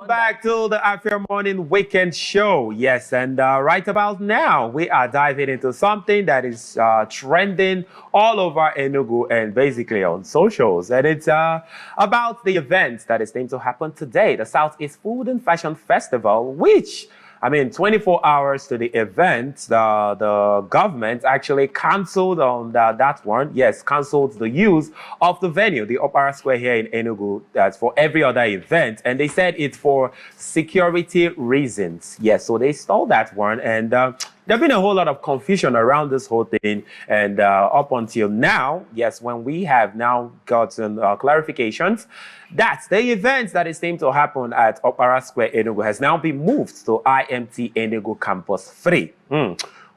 Back to the Afia Morning Weekend Show. Yes, and right about now, we are diving into something that is trending all over Enugu and basically on socials. And it's about the event that is going to happen today, the Southeast Food and Fashion Festival, which 24 hours to the event, the government actually cancelled on that one. Yes, cancelled the use of the venue, the Okpara Square here in Enugu, that's for every other event. And they said it's for security reasons. Yes, so they stalled that one. And there's been a whole lot of confusion around this whole thing. And up until now, yes, when we have now gotten clarifications, that the event that is aimed to happen at Okpara Square, Enugu, has now been moved to IMT Enugu Campus 3.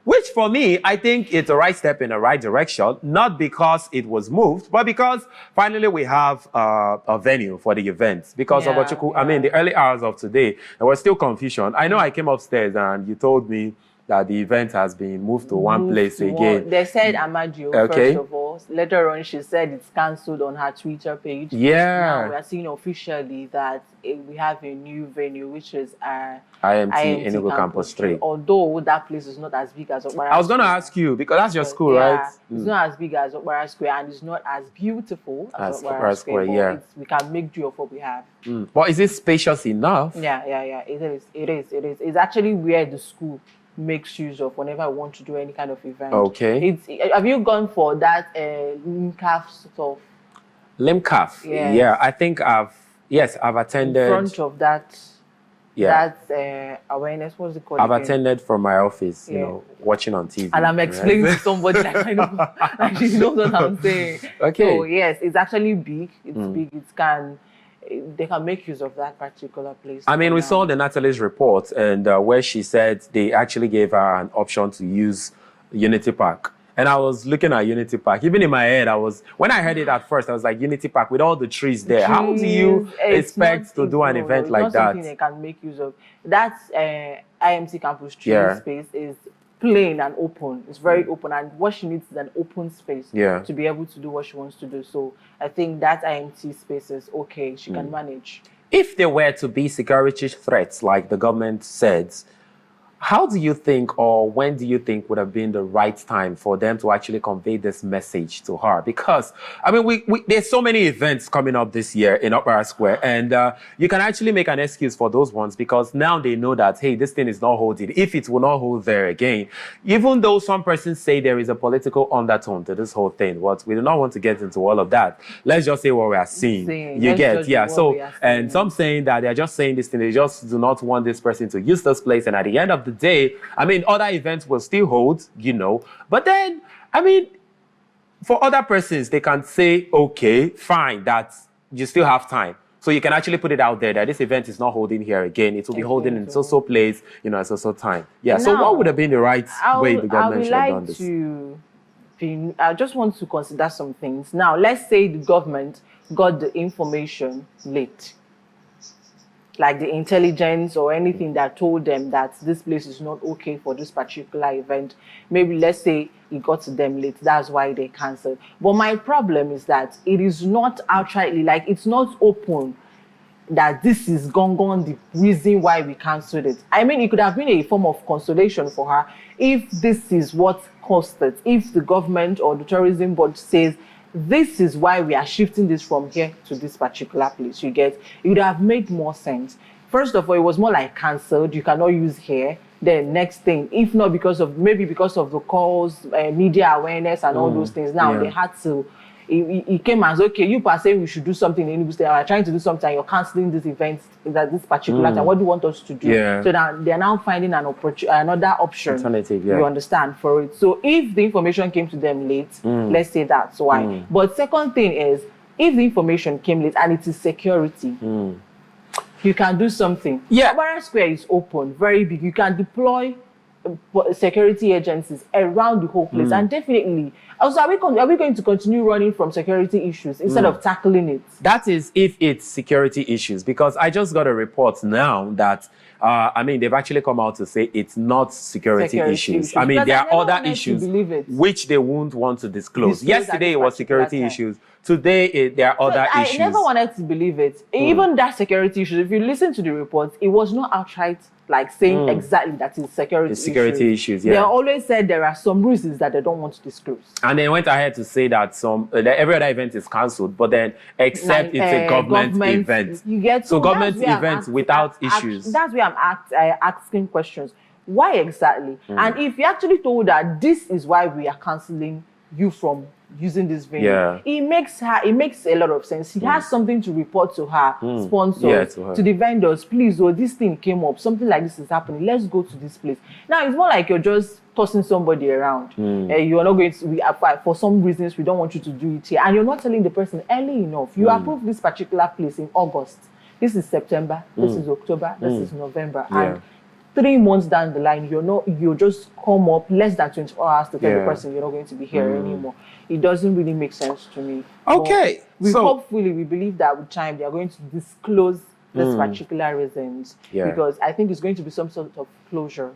Which for me, I think it's a right step in the right direction, not because it was moved, but because finally we have a venue for the event. Because of the early hours of today, there was still confusion. I know I came upstairs and you told me that the event has been moved to one place again. They said Amadio, first of all. Later on, she said it's cancelled on her Twitter page. Yeah. Now we are seeing officially that we have a new venue, which is IMT Enugu Campus 3. Although that place is not as big as Okpara Square. I was going to ask you, because that's your school, right? It's not as big as Okpara Square, and it's not as beautiful as Okpara Square. Yeah. We can make do of what we have. But is it spacious enough? Yeah. It is. It's actually where the school makes use of whenever I want to do any kind of event. Okay. Have you gone for that LIMCAF stuff? LIMCAF? Yes. Yeah, I think I've attended. In front of that, awareness, what's it called? I've attended from my office, watching on TV. And I'm explaining to somebody that I know, and she knows what I'm saying. Okay. So yes, it's actually big. It's big. They can make use of that particular place. We saw the Natalie's report, and where she said they actually gave her an option to use Unity Park. And I was looking at Unity Park. Even in my head, when I heard it at first, I was like, Unity Park with all the trees there. How do you expect to do an event like that? Something they can make use of. That IMT Campus 3 space is plain and open. It's very open, and what she needs is an open space to be able to do what she wants to do. So I think that IMT space is okay. She can manage. If there were to be security threats, like the government said, how do you think, or when do you think would have been the right time for them to actually convey this message to her? Because, there's so many events coming up this year in Okpara Square, and you can actually make an excuse for those ones because now they know that, hey, this thing is not holding. If it will not hold there again, even though some persons say there is a political undertone to this whole thing, but we do not want to get into all of that. Let's just say what we are seeing. You get, So, and some saying that they're just saying this thing, they just do not want this person to use this place, and at the end of the day, other events will still hold, but then, for other persons, they can say, okay, fine, that you still have time. So you can actually put it out there that this event is not holding here again. It will be holding in so place, at so time. Yeah, now, so what would have been the right way the government should have done this? I just want to consider some things. Now, let's say the government got the information late, like the intelligence or anything that told them that this place is not okay for this particular event. Maybe let's say it got to them late, that's why they cancelled. But my problem is that it is not outrightly, like it's not open that this is gone the reason why we cancelled it. It could have been a form of consolation for her if this is what caused it. If the government or the tourism board says, this is why we are shifting this from here to this particular place, it would have made more sense. First of all, it was more like cancelled. You cannot use here. Then next thing, if not because of the calls, media awareness and all those things, now they had to, it came as, okay, you are saying we should do something in Enugu State, we're trying to do something, and you're cancelling this event at this particular time. What do you want us to do? So now they're now finding another option. Alternative, you understand, for it. So if the information came to them late, let's say that's why. But second thing is, if the information came late and it is security, you can do something. Okpara Square is open, very big. You can deploy security agencies around the whole place, and definitely. Also, are we going to continue running from security issues instead of tackling it? That is if it's security issues, because I just got a report now that they've actually come out to say it's not security issues. There are other issues which they won't want to disclose. Yesterday it was security issues. today there are other issues. I never wanted to believe it. Even that security issue, if you listen to the report, it was not outright like saying exactly that it's security issues. Yeah. They always said there are some reasons that they don't want to disclose. And they went ahead to say that that every other event is cancelled, but then except it's a government event. You get so government events without issues. That's where I'm asking questions. Why exactly? And if you actually told her this is why we are cancelling you from using this venue, it makes a lot of sense. He has something to report to her sponsors, to the vendors. Please, this thing came up, something like this is happening, let's go to this place. Now it's more like you're just tossing somebody around. You are not going to, for some reasons we don't want you to do it here, and you're not telling the person early enough. You approved this particular place in August, this is September, this is October, this is November, and 3 months down the line, you just come up less than 24 hours to tell the person you're not going to be here anymore. It doesn't really make sense to me. Okay. Hopefully we believe that with time they are going to disclose this particular reasons, because I think it's going to be some sort of closure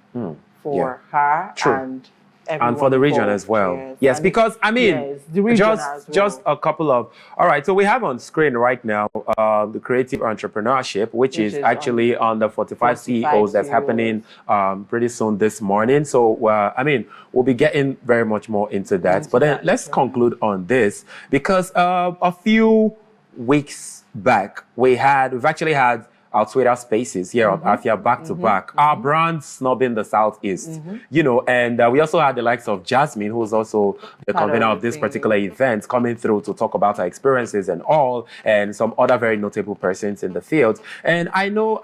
for her and everyone and for the region as well. Yes, because I mean, the region just a couple of. All right, so we have on screen right now the creative entrepreneurship, which is actually on the 45 CEOs that's happening pretty soon this morning. So I mean, we'll be getting very much more into that. But then let's conclude on this, because a few weeks back we've actually had our Twitter spaces here on Afia back to back. Our brands snubbing the Southeast, and we also had the likes of Jasmine, who's also the convener of this particular event, coming through to talk about her experiences and all, and some other very notable persons in the field. And I know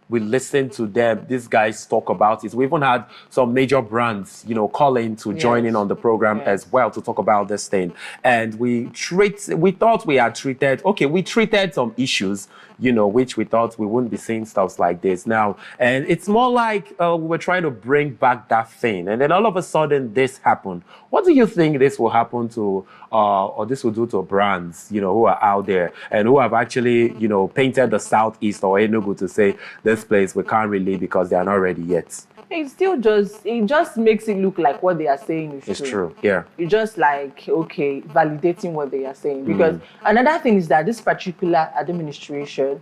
we listen to them, these guys talk about it. We even had some major brands, call in to join in on the program as well to talk about this thing. And we thought we had treated some issues, which we thought we wouldn't be seeing stuff like this now. And it's more like we were trying to bring back that thing. And then all of a sudden this happened. What do you think this will happen to, or this will do to brands, who are out there and who have actually, painted the Southeast or Enugu to say this place we can't really because they are not ready yet? It just makes it look like what they are saying is true. Yeah. It's just like, validating what they are saying. Because another thing is that this particular administration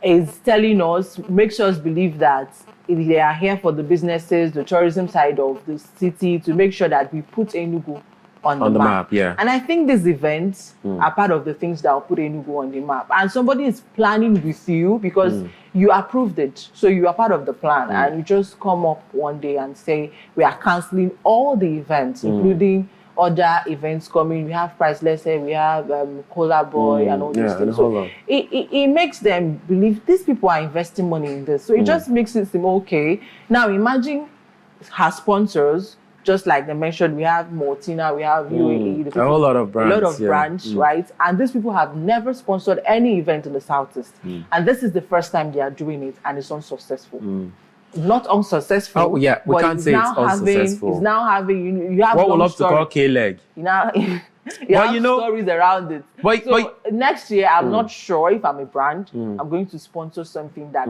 is telling us, makes us believe that they are here for the businesses, the tourism side of the city, to make sure that we put Enugu on the map. And I think these events are part of the things that will put Enugu on the map. And somebody is planning with you because you approved it. So you are part of the plan. And you just come up one day and say, we are cancelling all the events, including other events coming. We have Price, let's say we have Cola Boy and all these things. So it makes them believe these people are investing money in this. So it just makes it seem okay. Now imagine her sponsors, just like they mentioned, we have Mortina, we have UAE, a whole lot of brands, right? And these people have never sponsored any event in the Southeast. And this is the first time they are doing it, and it's unsuccessful. Not unsuccessful. Oh, yeah, we can't say it's unsuccessful. It's now having, you have what we love to call K-leg. You have stories around it. But next year, I'm not sure if I'm a brand, I'm going to sponsor something that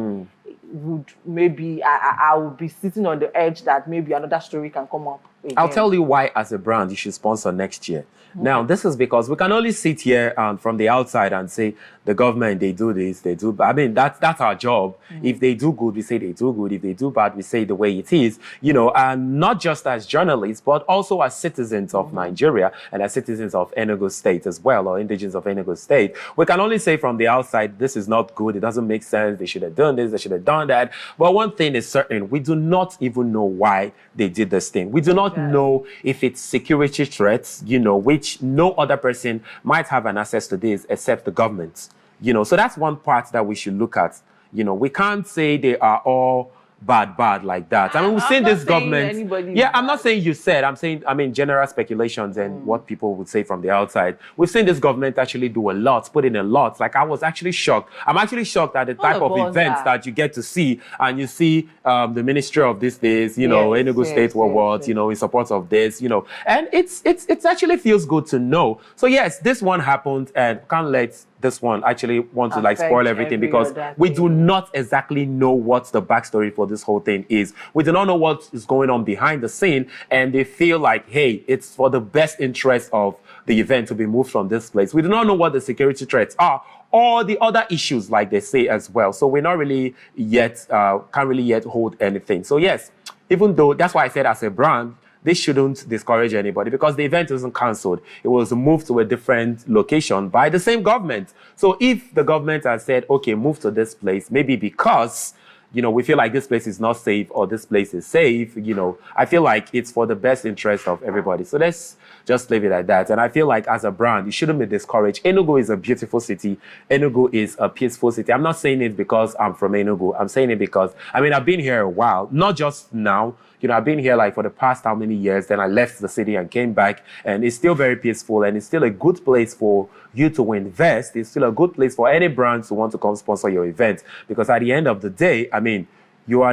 would maybe, I will be sitting on the edge that maybe another story can come up again. I'll tell you why, as a brand, you should sponsor next year. Now, this is because we can only sit here from the outside and say, the government, they do this, they do. I mean, that's our job. If they do good, we say they do good. If they do bad, we say the way it is. And not just as journalists, but also as citizens of Nigeria and as citizens of Enugu State as well, or indigenous of Enugu State. We can only say from the outside, this is not good. It doesn't make sense. They should have done this. They should have done that. But one thing is certain, we do not even know why they did this thing. We do not know if it's security threats, which no other person might have an access to this except the government. So that's one part that we should look at. We can't say they are all bad like that. I mean, we've seen this government. I'm not saying you said. I'm saying, general speculations and what people would say from the outside. We've seen this government actually do a lot, put in a lot. Like, I was actually shocked. I'm actually shocked at the type of events that you get to see. And you see the Ministry of this, Enugu State World, in support of this, and it's actually feels good to know. So yes, this one happened, and can't let this one actually want to spoil everything, because we do not exactly know what's the backstory for this whole thing is we do not know what is going on behind the scene, and they feel like, hey, it's for the best interest of the event to be moved from this place. We do not know what the security threats are or the other issues, like they say as well. So we're not really yet, can't really yet hold anything. So yes, even though, that's why I said as a brand, this shouldn't discourage anybody, because the event wasn't cancelled. It was moved to a different location by the same government. So if the government has said, okay, move to this place, maybe because, you know, we feel like this place is not safe or this place is safe, you know, I feel like it's for the best interest of everybody. So let's just leave it at that. And I feel like as a brand, you shouldn't be discouraged. Enugu is a beautiful city. Enugu is a peaceful city. I'm not saying it because I'm from Enugu. I'm saying it because, I mean, I've been here a while, not just now. You know, I've been here like for the past how many years, then I left the city and came back, and it's still very peaceful, and it's still a good place for you to invest. It's still a good place for any brands who want to come sponsor your event, because at the end of the day, I mean, your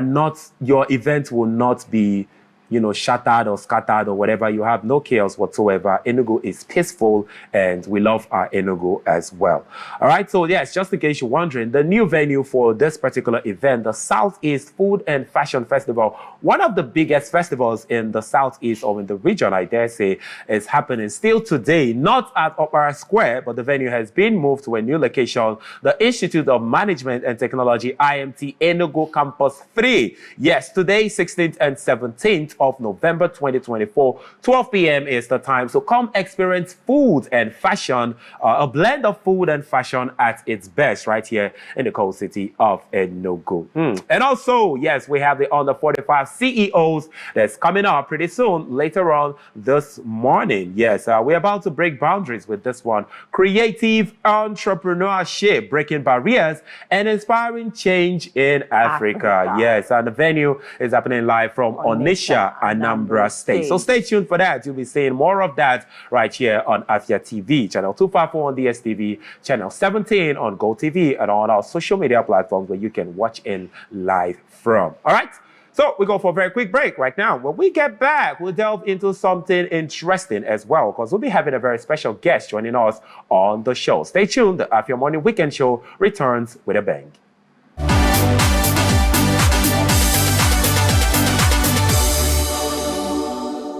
event will not be, you know, shattered or scattered or whatever. You have no chaos whatsoever. Enugu is peaceful, and we love our Enugu as well. All right, so yes, just in case you're wondering, the new venue for this particular event, the Southeast Food and Fashion Festival, one of the biggest festivals in the Southeast, or in the region, I dare say, is happening still today, not at Okpara Square, but the venue has been moved to a new location, the Institute of Management and Technology, IMT Enugu Campus 3. Yes, today, 16th and 17th of November 2024, 12 p.m. is the time. So come experience food and fashion, a blend of food and fashion at its best right here in the cold city of Enugu. And also, yes, we have the Under 45 CEOs that's coming up pretty soon, later on this morning. Yes, we're about to break boundaries with this one. Creative entrepreneurship, breaking barriers and inspiring change in Africa. Yes, and the venue is happening live from Onitsha, Anambra State. So stay tuned for that. You'll be seeing more of that right here on Afia TV, channel 254 on DSTV, channel 17 on Go TV, and on our social media platforms where you can watch in live from. All right. So we go for a very quick break right now. When we get back, we'll delve into something interesting as well, because we'll be having a very special guest joining us on the show. Stay tuned. The Afia Morning Weekend Show returns with a bang.